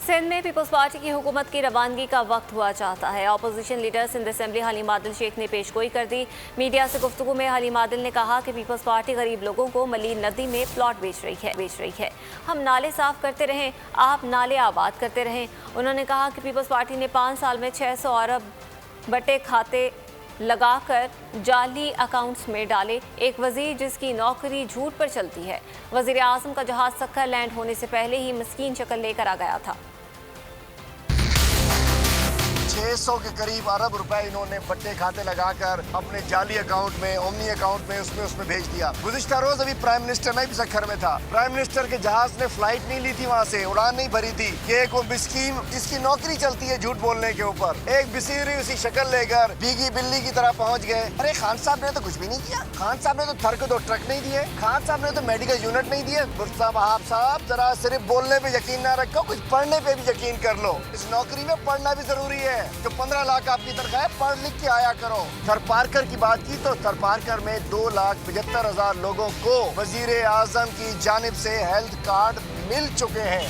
सिंध में peoples party की हुकूमत की रवानगी का वक्त हुआ चाहता है। Opposition leader Sindh assembly Haleem Adil Shaikh ने पेशगोई कर दी। मीडिया से गुफ्तगू में हलीम आदिल ने कहा कि पीपल्स पार्टी गरीब लोगों को मलीन नदी में प्लॉट बेच रही है। हम नाले साफ करते रहें, आप नाले आबाद करते रहें। उन्होंने कहा कि पीपल्स पार्टी ने 5 साल में 600 अरब बटे खाते लगाकर जाली अकाउंट्स में डाले। एक वजीर जिसकी नौकरी झूठ पर चलती है। वजीर आजम का जहाज सक्खर लैंड होने से पहले ही मस्कीन शक्ल लेकर आ गया था। 600 के करीब अरब रुपए इन्होंने बट्टे खाते लगाकर अपने जाली अकाउंट में, ओमनी अकाउंट में, उसमें भेज दिया। गुज़िश्ता रोज अभी प्राइम मिनिस्टर नहीं भी सक्खर में था। प्राइम मिनिस्टर के जहाज ने फ्लाइट नहीं ली थी, वहाँ से उड़ान नहीं भरी थी कि एक वो मिस्कीन जिसकी नौकरी चलती है झूठ बोलने के ऊपर, एक बिसीरी उसी शक्ल लेकर भीगी बिल्ली की तरह पहुँच गए। अरे खान साहब ने तो कुछ भी नहीं किया। खान साहब ने तो थर को 2 ट्रक नहीं दिए। खान साहब ने तो मेडिकल यूनिट नहीं दिए। साहब जरा सिर्फ बोलने पे यकीन ना रखो, कुछ पढ़ने पे भी यकीन कर लो। इस नौकरी में पढ़ना भी जरूरी है। जो 15 लाख आपकी तनख्वाह है, पढ़ लिख के आया करो। थरपारकर की बात की तो थरपारकर में 2,75,000 लोगों को वजीर आजम की जानिब से हेल्थ कार्ड मिल चुके हैं।